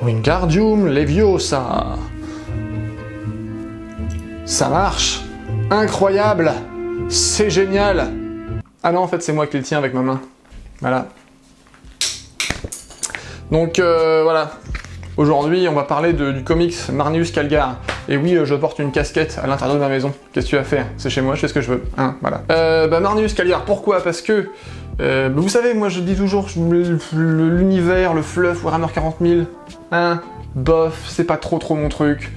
Wingardium Leviosa. Ça marche. Incroyable. C'est génial. Ah non, en fait, c'est moi qui le tiens avec ma main. Voilà. Donc, voilà. Aujourd'hui, on va parler du comics Marneus Calgar. Et oui, je porte une casquette à l'intérieur de ma maison. Qu'est-ce que tu vas faire? C'est chez moi, je fais ce que je veux. Hein, voilà. Marneus Calgar, pourquoi? Parce que, vous savez, moi je dis toujours, l'univers, le fluff, Warhammer 40 000, hein, bof, c'est pas trop mon truc.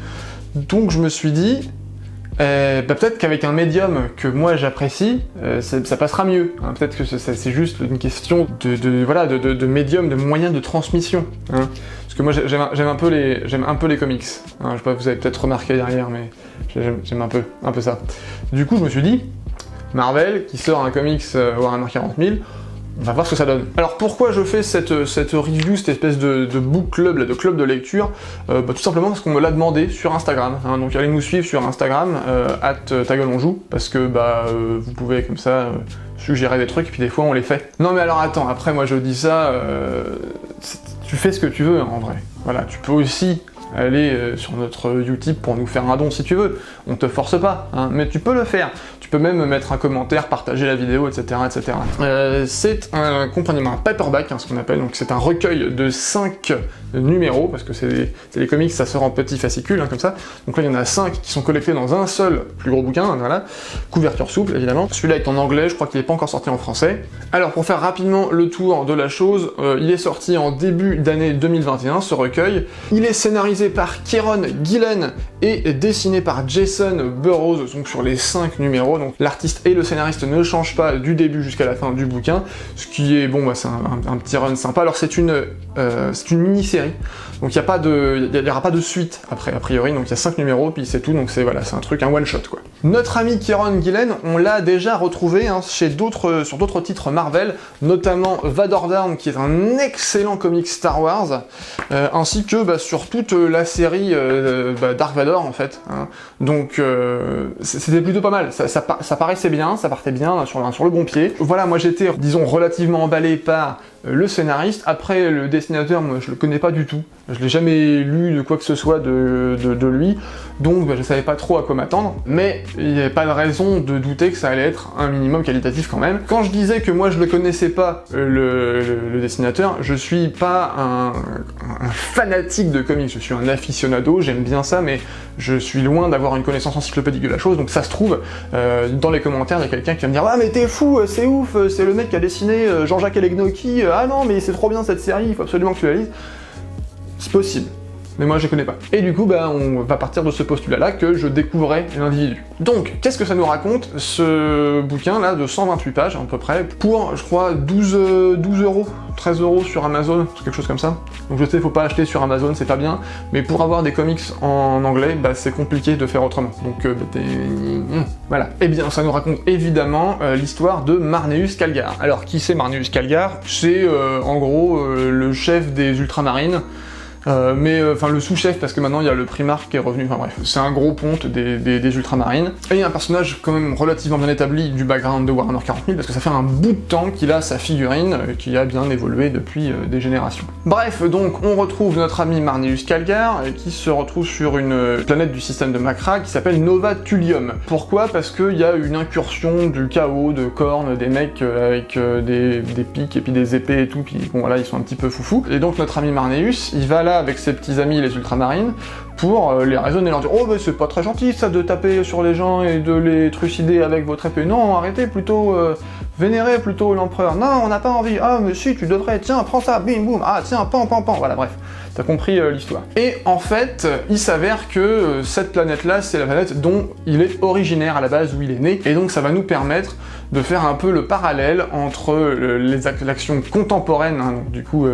Donc je me suis dit, peut-être qu'avec un médium que moi j'apprécie, ça passera mieux. Hein. Peut-être que c'est juste une question de médium, de moyen de transmission. Hein. Parce que moi j'aime un peu les comics. Hein. Je sais pas, vous avez peut-être remarqué derrière, mais j'aime un peu ça. Du coup je me suis dit, Marvel qui sort un comics Warhammer 40 000, on va voir ce que ça donne. Alors pourquoi je fais cette review, cette espèce de book club, là, de club de lecture, tout simplement parce qu'on me l'a demandé sur Instagram. Hein, donc allez nous suivre sur Instagram, @tagueulonjoue, parce que vous pouvez comme ça suggérer des trucs, et puis des fois on les fait. Non mais alors attends, après moi je dis ça, tu fais ce que tu veux hein, en vrai. Voilà, tu peux aussi aller sur notre Utip pour nous faire un don si tu veux, on te force pas, hein, mais tu peux le faire. Tu peux même mettre un commentaire, partager la vidéo, etc. etc. C'est un compagnon, un paperback, hein, ce qu'on appelle, donc c'est un recueil de 5 numéros, parce que c'est les comics, ça sort en petits fascicules, hein, comme ça. Donc là il y en a 5 qui sont collectés dans un seul plus gros bouquin, hein, voilà. Couverture souple évidemment. Celui-là est en anglais, je crois qu'il n'est pas encore sorti en français. Alors pour faire rapidement le tour de la chose, il est sorti en début d'année 2021, ce recueil. Il est scénarisé par Kieron Gillen et dessiné par Jason Burrows, donc sur les 5 numéros. Donc l'artiste et le scénariste ne changent pas du début jusqu'à la fin du bouquin, ce qui est bon, c'est un petit run sympa. Alors c'est une mini-série, donc il n'y aura pas de suite après a priori, donc il y a 5 numéros puis c'est tout, donc c'est un truc, un one shot quoi. Notre ami Kieron Gillen, on l'a déjà retrouvé hein, sur d'autres titres Marvel, notamment Vador Down qui est un excellent comic Star Wars, ainsi que sur toute la série Dark Vador en fait. Hein. Donc c'était plutôt pas mal, ça paraissait bien, ça partait bien sur le bon pied. Voilà, moi j'étais, disons, relativement emballé par le scénariste. Après, le dessinateur, moi je le connais pas du tout, je l'ai jamais lu de quoi que ce soit de lui, donc je savais pas trop à quoi m'attendre, mais il n'y avait pas de raison de douter que ça allait être un minimum qualitatif quand même. Quand je disais que moi je le connaissais pas, le dessinateur, je suis pas un fanatique de comics, je suis un aficionado, j'aime bien ça, mais je suis loin d'avoir une connaissance encyclopédique de la chose, donc ça se trouve, dans les commentaires, il y a quelqu'un qui va me dire « Ah mais t'es fou, c'est ouf, c'est le mec qui a dessiné Jean-Jacques Alegnocchi, ah non mais c'est trop bien cette série, il faut absolument que tu la lises. » C'est possible, mais moi je les connais pas. Et du coup, on va partir de ce postulat-là que je découvrais l'individu. Donc, qu'est-ce que ça nous raconte, ce bouquin-là de 128 pages, à peu près, pour, je crois, 12 euros, 13 euros sur Amazon, quelque chose comme ça. Donc je sais, faut pas acheter sur Amazon, c'est pas bien, mais pour avoir des comics en anglais, c'est compliqué de faire autrement. Donc, voilà. Eh bien, ça nous raconte évidemment l'histoire de Marneus Calgar. Alors, qui c'est Marneus Calgar? C'est, en gros, le chef des Ultramarines, le sous-chef, parce que maintenant il y a le primarque qui est revenu, enfin bref, c'est un gros ponte des Ultramarines, et un personnage quand même relativement bien établi du background de Warhammer 40 000, parce que ça fait un bout de temps qu'il a sa figurine, qui a bien évolué depuis des générations. Bref, donc on retrouve notre ami Marneus Calgar, qui se retrouve sur une planète du système de Makra, qui s'appelle Nova Thulium. Pourquoi? Parce qu'il y a une incursion du chaos, de Khorne, des mecs avec des pics et puis des épées et tout, puis bon voilà, ils sont un petit peu foufous, et donc notre ami Marneus, il va là avec ses petits amis les Ultramarines, pour les raisonner, leur dire « Oh mais c'est pas très gentil ça de taper sur les gens et de les trucider avec votre épée, non, arrêtez plutôt, vénérez plutôt l'empereur, non, on n'a pas envie, ah mais si, tu devrais, tiens, prends ça, bim boum, ah tiens, pan, voilà bref. » T'as compris l'histoire. Et en fait, il s'avère que cette planète-là, c'est la planète dont il est originaire à la base, où il est né, et donc ça va nous permettre de faire un peu le parallèle entre l'action contemporaine, hein, donc du coup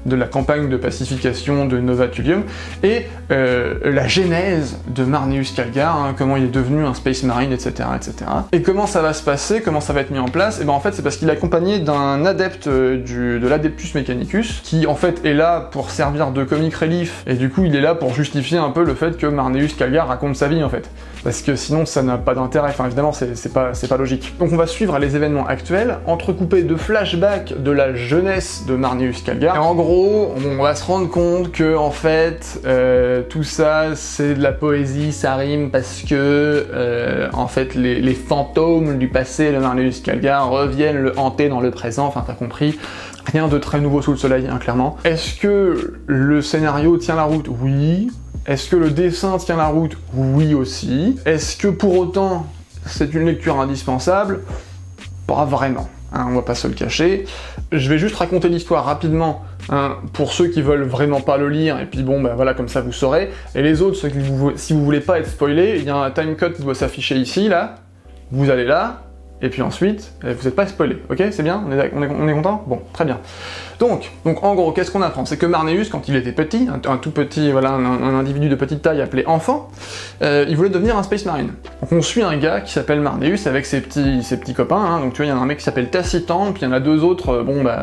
de la campagne de pacification de Nova Thulium, et la genèse de Marneus Calgar, hein, comment il est devenu un Space Marine, etc., etc. Et comment ça va se passer, comment ça va être mis en place? Et ben en fait c'est parce qu'il est accompagné d'un adepte de l'Adeptus Mechanicus, qui en fait est là pour servir de comic relief, et du coup il est là pour justifier un peu le fait que Marneus Calgar raconte sa vie en fait. Parce que sinon ça n'a pas d'intérêt, enfin évidemment c'est pas logique. Donc on va suivre les événements actuels, entrecoupés de flashbacks de la jeunesse de Marneus Calgar. Et en gros, gros, on va se rendre compte que en fait, tout ça, c'est de la poésie, ça rime parce que, en fait, les fantômes du passé de Marneus Calgar reviennent le hanter dans le présent, enfin t'as compris, rien de très nouveau sous le soleil, hein, clairement. Est-ce que le scénario tient la route? Oui. Est-ce que le dessin tient la route? Oui aussi. Est-ce que pour autant, c'est une lecture indispensable? Pas vraiment. Hein, on va pas se le cacher. Je vais juste raconter l'histoire rapidement, hein, pour ceux qui veulent vraiment pas le lire, et puis bon, bah voilà, comme ça vous saurez. Et les autres, si vous voulez pas être spoilé, il y a un timecode qui doit s'afficher ici, là. Vous allez là, et puis ensuite, vous n'êtes pas spoilé, ok? C'est bien? On est content? Bon, très bien. Donc en gros, qu'est-ce qu'on apprend? C'est que Marneus, quand il était petit, un tout petit, voilà, un individu de petite taille appelé enfant, il voulait devenir un Space Marine. Donc on suit un gars qui s'appelle Marneus avec ses petits copains, hein. Donc tu vois, il y a un mec qui s'appelle Tacitan, puis il y en a deux autres, bon bah,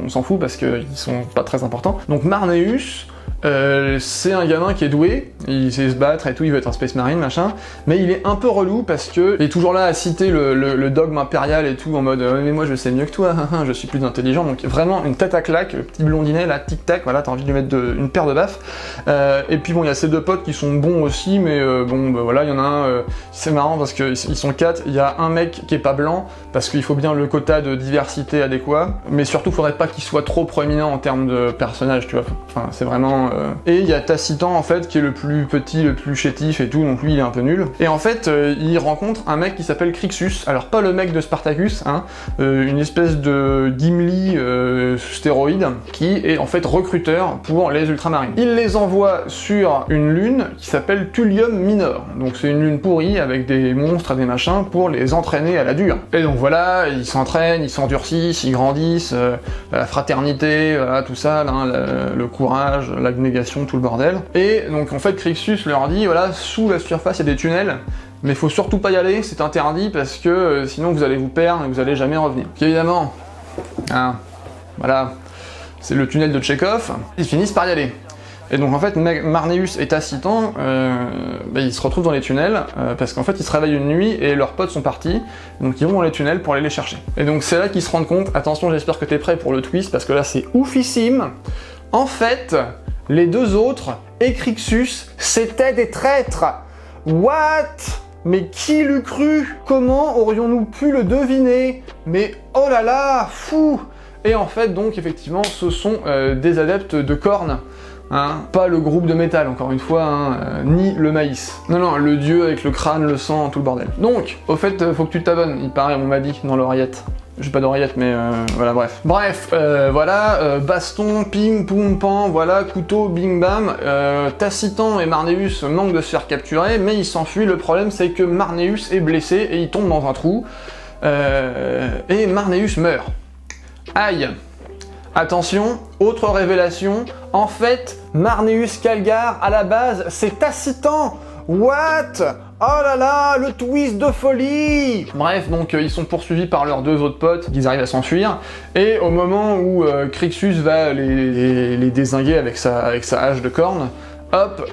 on s'en fout parce qu'ils sont pas très importants. Donc Marneus, c'est un gamin qui est doué, il sait se battre et tout, il veut être un Space Marine, machin, mais il est un peu relou parce que il est toujours là à citer le dogme impérial et tout, en mode mais moi je sais mieux que toi, je suis plus intelligent, donc vraiment une tête à claque, le petit blondinet là, tic-tac, voilà, t'as envie de lui mettre une paire de baffes. Et puis bon, il y a ces deux potes qui sont bons aussi, mais bon, bah, voilà, il y en a un, c'est marrant parce qu'ils sont quatre, il y a un mec qui est pas blanc, parce qu'il faut bien le quota de diversité adéquat, mais surtout faudrait pas qu'il soit trop proéminent en termes de personnage, tu vois, enfin c'est vraiment... Et il y a Tacitan en fait qui est le plus petit, le plus chétif et tout, donc lui il est un peu nul. Et en fait il rencontre un mec qui s'appelle Crixus, alors pas le mec de Spartacus, hein, une espèce de Gimli stéroïde qui est en fait recruteur pour les ultramarines. Il les envoie sur une lune qui s'appelle Thulium Minor, donc c'est une lune pourrie avec des monstres et des machins pour les entraîner à la dure. Et donc voilà, ils s'entraînent, ils s'endurcissent, ils grandissent, la fraternité, voilà, tout ça, hein, le courage, l'abnégation, tout le bordel. Et donc en fait Crixus leur dit, voilà, sous la surface il y a des tunnels, mais faut surtout pas y aller, c'est interdit parce que sinon vous allez vous perdre et vous allez jamais revenir. Puis évidemment, hein, voilà, c'est le tunnel de Tchekhov, ils finissent par y aller. Et donc en fait Marneus et Tacitan, ils se retrouvent dans les tunnels, parce qu'en fait ils se réveillent une nuit et leurs potes sont partis, donc ils vont dans les tunnels pour aller les chercher. Et donc c'est là qu'ils se rendent compte, attention j'espère que t'es prêt pour le twist, parce que là c'est oufissime, en fait, les deux autres, et Crixus, c'était des traîtres. What? Mais qui l'eût cru? Comment aurions-nous pu le deviner? Mais oh là là, fou! Et en fait, donc, effectivement, ce sont des adeptes de Khorne. Hein, pas le groupe de métal, encore une fois, hein, ni le maïs. Non, non, le dieu avec le crâne, le sang, tout le bordel. Donc, au fait, faut que tu t'abonnes, il paraît, on m'a dit, dans l'oreillette. J'ai pas d'oreillette, mais voilà, bref. Bref, voilà, baston, ping, poum, pan, voilà, couteau, bing, bam. Tacitan et Marneus manquent de se faire capturer, mais ils s'enfuient. Le problème, c'est que Marneus est blessé et il tombe dans un trou. Et Marneus meurt. Aïe! Attention, autre révélation, en fait, Marneus Calgar, à la base, c'est Tacitan. What? Oh là là, le twist de folie! Bref, donc ils sont poursuivis par leurs deux autres potes, ils arrivent à s'enfuir, et au moment où Crixus va les dézinguer avec sa hache de Khorne, hop,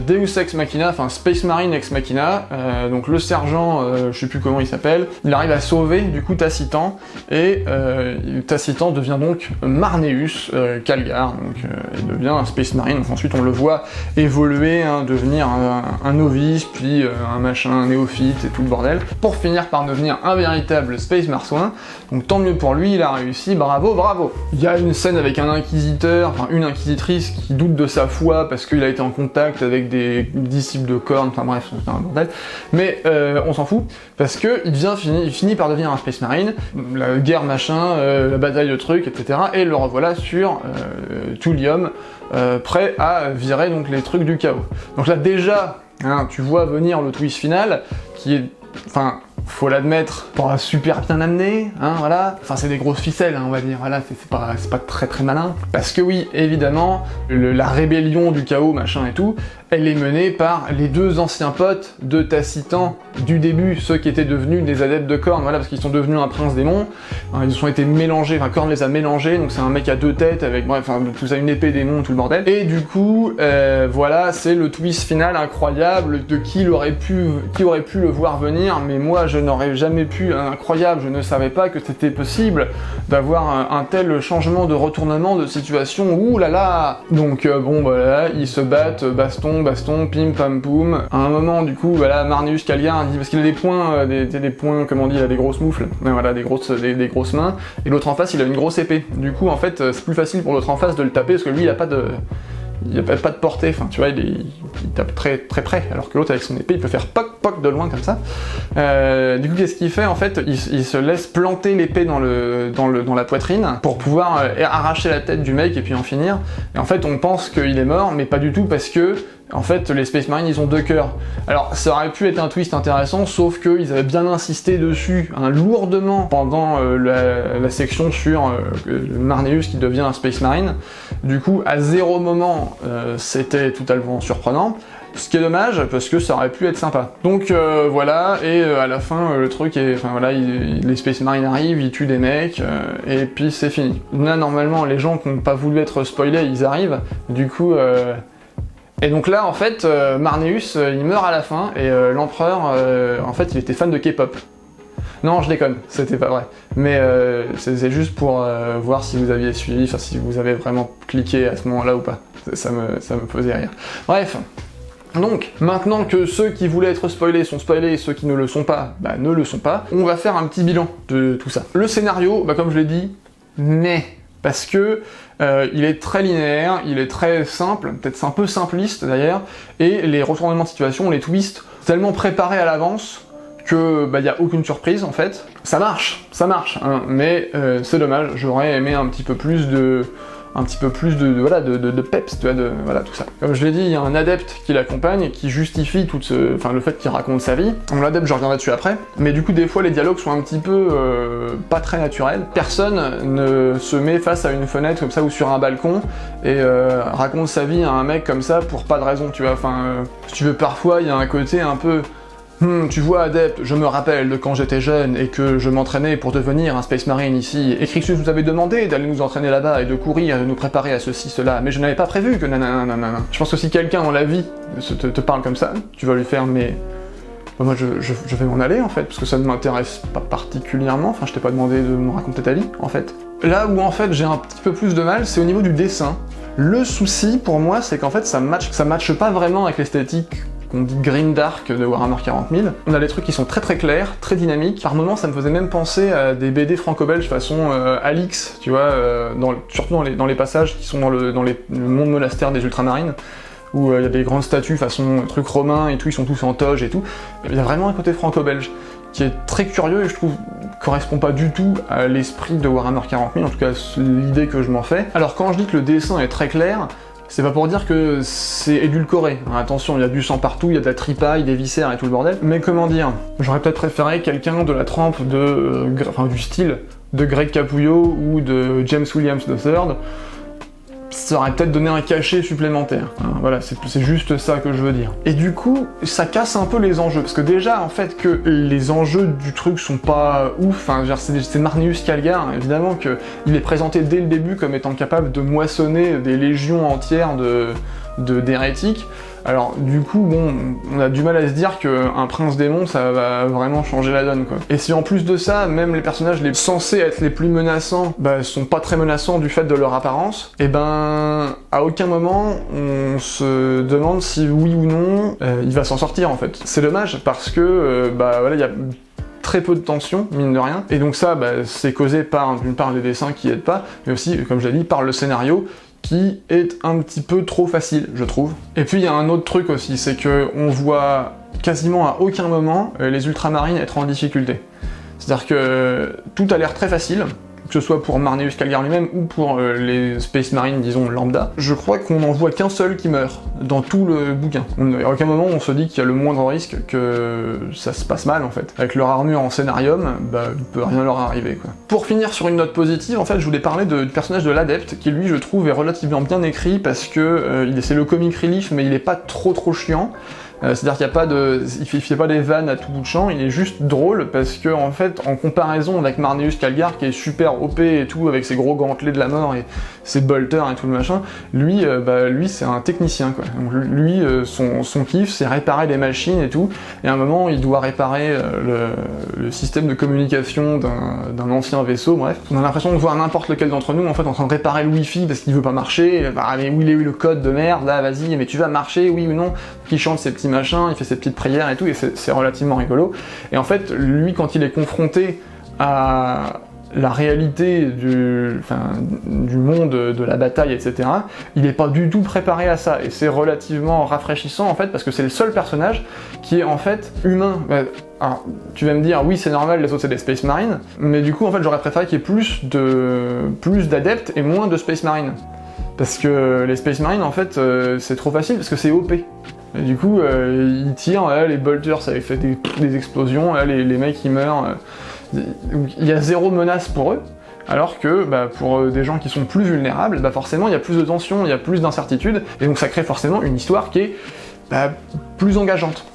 Deus Ex Machina, enfin Space Marine Ex Machina, donc le sergent, je sais plus comment il s'appelle, il arrive à sauver du coup Tacitan, et Tacitan devient donc Marneus Calgar, donc il devient un Space Marine, donc ensuite on le voit évoluer, hein, devenir un novice, puis un machin, un néophyte et tout le bordel, pour finir par devenir un véritable Space Marsouin, donc tant mieux pour lui, il a réussi, bravo, bravo! Il y a une scène avec un inquisiteur, enfin une inquisitrice qui doute de sa foi parce qu'il a été en contact avec des disciples de Khorne, enfin bref, c'est un bordel, mais on s'en fout, parce que il finit par devenir un Space Marine, la guerre machin, la bataille de trucs, etc., et le revoilà sur Thulium, prêt à virer donc les trucs du chaos. Donc là déjà, hein, tu vois venir le twist final, qui est, enfin, faut l'admettre, pas super bien amené, hein, voilà. Enfin, c'est des grosses ficelles, hein, on va dire, voilà, c'est pas très très malin. Parce que oui, évidemment, la rébellion du chaos, machin et tout, elle est menée par les deux anciens potes de Tacitan du début, ceux qui étaient devenus des adeptes de Khorne, voilà, parce qu'ils sont devenus un prince démon, hein, ils ont été mélangés, enfin Khorne les a mélangés, donc c'est un mec à deux têtes, avec, bref, enfin, tout ça, une épée démon, tout le bordel. Et du coup, voilà, c'est le twist final incroyable de qui aurait pu le voir venir, mais moi, je je n'aurais jamais pu, incroyable, je ne savais pas que c'était possible d'avoir un tel changement de retournement de situation, ouh là là. Donc bon voilà, ils se battent, baston, pim pam poum. À un moment du coup, voilà, Marneus Calgar dit, parce qu'il a des poings, des poings, comment on dit, il a des grosses moufles, voilà, des grosses mains, et l'autre en face il a une grosse épée. Du coup en fait c'est plus facile pour l'autre en face de le taper, parce que lui il a pas de portée, enfin tu vois, il tape très très près, alors que l'autre avec son épée il peut faire poc poc de loin comme ça. Du coup qu'est-ce qu'il fait en fait, il se laisse planter l'épée dans la poitrine pour pouvoir arracher la tête du mec et puis en finir. Et en fait on pense qu'il est mort, mais pas du tout, parce que en fait les Space Marines ils ont 2 cœurs. Alors ça aurait pu être un twist intéressant, sauf qu'ils avaient bien insisté dessus lourdement pendant la section sur Marneus qui devient un Space Marine. Du coup à 0 moment c'était totalement surprenant, ce qui est dommage parce que ça aurait pu être sympa. Donc voilà, et à la fin le truc est, enfin voilà, les Space Marines arrivent, ils tuent des mecs et puis c'est fini. Là normalement les gens qui n'ont pas voulu être spoilés ils arrivent, du coup et donc là en fait Marneus il meurt à la fin, et l'empereur en fait il était fan de K-pop. Non, je déconne, c'était pas vrai. Mais c'est juste pour voir si vous aviez suivi, enfin si vous avez vraiment cliqué à ce moment-là ou pas. Ça me faisait rire. Bref. Donc, maintenant que ceux qui voulaient être spoilés sont spoilés et ceux qui ne le sont pas, bah ne le sont pas, on va faire un petit bilan de tout ça. Le scénario, bah comme je l'ai dit, parce que il est très linéaire, il est très simple, peut-être un peu simpliste d'ailleurs, et les retournements de situation, les twists, tellement préparés à l'avance que bah y a aucune surprise en fait. Ça marche, hein, mais c'est dommage, j'aurais aimé un petit peu plus de peps, tu vois, voilà, tout ça. Comme je l'ai dit, il y a un adepte qui l'accompagne, qui justifie le fait qu'il raconte sa vie. L'adepte, je reviendrai dessus après, mais du coup, des fois, les dialogues sont un petit peu pas très naturels. Personne ne se met face à une fenêtre comme ça ou sur un balcon et raconte sa vie à un mec comme ça pour pas de raison, tu vois. Enfin, si tu veux, parfois, il y a un côté un peu... tu vois, adepte, je me rappelle de quand j'étais jeune et que je m'entraînais pour devenir un Space Marine ici, et Crixus nous avait demandé d'aller nous entraîner là-bas et de courir et de nous préparer à ceci, cela, mais je n'avais pas prévu que nanana. Je pense que si quelqu'un dans la vie te parle comme ça, tu vas lui faire, mais... moi je vais m'en aller en fait, parce que ça ne m'intéresse pas particulièrement, enfin je t'ai pas demandé de me raconter ta vie, en fait. Là où en fait j'ai un petit peu plus de mal, c'est au niveau du dessin. Le souci pour moi, c'est qu'en fait ça matche pas vraiment avec l'esthétique qu'on dit Green Dark de Warhammer 40 000. On a des trucs qui sont très très clairs, très dynamiques. Par moments, ça me faisait même penser à des BD franco-belges façon Alix, tu vois, surtout dans les passages qui sont dans le monde monastère des Ultramarines, où il y a des grandes statues façon truc romain et tout, ils sont tous en toge et tout. Il y a vraiment un côté franco-belge qui est très curieux et je trouve correspond pas du tout à l'esprit de Warhammer 40 000, en tout cas l'idée que je m'en fais. Alors quand je dis que le dessin est très clair, c'est pas pour dire que c'est édulcoré, hein, attention, il y a du sang partout, il y a de la tripaille, des viscères et tout le bordel, mais comment dire, j'aurais peut-être préféré quelqu'un de la trempe du style de Greg Capullo ou de James Williams III, ça aurait peut-être donné un cachet supplémentaire, hein, voilà, c'est juste ça que je veux dire. Et du coup, ça casse un peu les enjeux, parce que déjà, en fait, que les enjeux du truc sont pas ouf, hein, c'est Marneus Calgar, évidemment qu'il est présenté dès le début comme étant capable de moissonner des légions entières d'hérétiques. Alors du coup, bon, on a du mal à se dire qu'un prince démon, ça va vraiment changer la donne, quoi. Et si en plus de ça, même les personnages censés être les plus menaçants, bah, sont pas très menaçants du fait de leur apparence, et ben, à aucun moment, on se demande si oui ou non, il va s'en sortir, en fait. C'est dommage, parce que, bah voilà, il y a très peu de tension, mine de rien, et donc ça, bah, c'est causé par, d'une part, les dessins qui aident pas, mais aussi, comme je l'ai dit, par le scénario, qui est un petit peu trop facile, je trouve. Et puis il y a un autre truc aussi, c'est que on voit quasiment à aucun moment les ultramarines être en difficulté. C'est-à-dire que tout a l'air très facile, que ce soit pour Marneus Calgar lui-même ou pour les Space Marines, disons, lambda. Je crois qu'on n'en voit qu'un seul qui meurt dans tout le bouquin. À aucun moment on se dit qu'il y a le moindre risque que ça se passe mal, en fait. Avec leur armure en scénarium, bah, il peut rien leur arriver, quoi. Pour finir sur une note positive, en fait, je voulais parler du personnage de l'adepte, qui lui, je trouve, est relativement bien écrit, parce que c'est le comic relief, mais il est pas trop chiant. C'est-à-dire qu'il y a pas de... il fait pas des vannes à tout bout de champ, il est juste drôle parce que, en fait, en comparaison avec Marneus Calgar, qui est super OP et tout, avec ses gros gantelets de la mort et ses bolters et tout le machin, lui c'est un technicien, quoi. Donc, lui, son kiff, c'est réparer des machines et tout, et à un moment, il doit réparer le système de communication d'un ancien vaisseau, bref. On a l'impression de voir n'importe lequel d'entre nous, en fait, en train de réparer le wifi parce qu'il veut pas marcher, ah mais où il est le code de merde, là, vas-y, mais tu vas marcher, oui ou non, qui chante ses petits machins, il fait ses petites prières et tout, et c'est relativement rigolo. Et en fait, lui, quand il est confronté à la réalité du monde, de la bataille, etc., il n'est pas du tout préparé à ça, et c'est relativement rafraîchissant, en fait, parce que c'est le seul personnage qui est, en fait, humain. Alors, tu vas me dire, oui, c'est normal, les autres c'est des Space Marines, mais du coup, en fait, j'aurais préféré qu'il y ait plus d'adeptes et moins de Space Marines. Parce que les Space Marines, en fait, c'est trop facile, parce que c'est OP. Et du coup, ils tirent, les bolters, ça les fait des explosions, les mecs, ils meurent. Il y a zéro menace pour eux, alors que pour des gens qui sont plus vulnérables, forcément, il y a plus de tension, il y a plus d'incertitude, et donc ça crée forcément une histoire qui est plus engageante.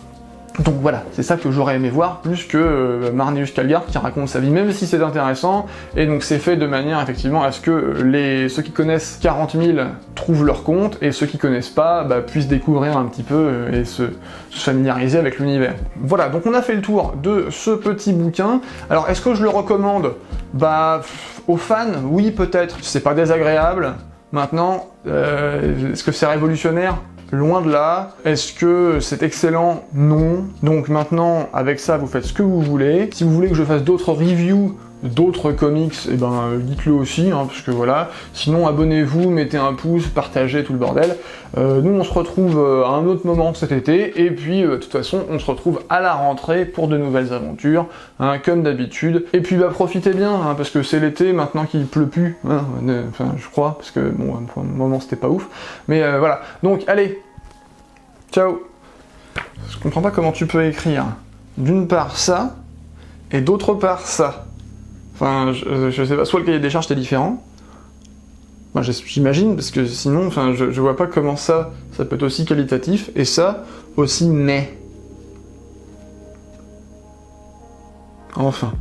Donc voilà, c'est ça que j'aurais aimé voir, plus que Marneus Calgar qui raconte sa vie, même si c'est intéressant, et donc c'est fait de manière effectivement à ce que ceux qui connaissent 40 000 trouvent leur compte, et ceux qui connaissent pas puissent découvrir un petit peu et se familiariser avec l'univers. Voilà, donc on a fait le tour de ce petit bouquin. Alors est-ce que je le recommande? Aux fans, oui peut-être, c'est pas désagréable. Maintenant, est-ce que c'est révolutionnaire? Loin de là. Est-ce que c'est excellent? Non. Donc maintenant, avec ça, vous faites ce que vous voulez. Si vous voulez que je fasse d'autres reviews d'autres comics, dites-le aussi, parce que voilà. Sinon, abonnez-vous, mettez un pouce, partagez tout le bordel. Nous, on se retrouve à un autre moment cet été, et puis, de toute façon, on se retrouve à la rentrée pour de nouvelles aventures, comme d'habitude. Et puis, profitez bien, parce que c'est l'été, maintenant qu'il pleut plus, je crois, parce que, bon, pour le moment, c'était pas ouf. Mais voilà. Donc, allez, ciao. Je comprends pas comment tu peux écrire d'une part ça, et d'autre part ça. Enfin, je sais pas, soit le cahier des charges était différent, j'imagine, parce que sinon, je vois pas comment ça peut être aussi qualitatif, et ça, aussi mais. Enfin.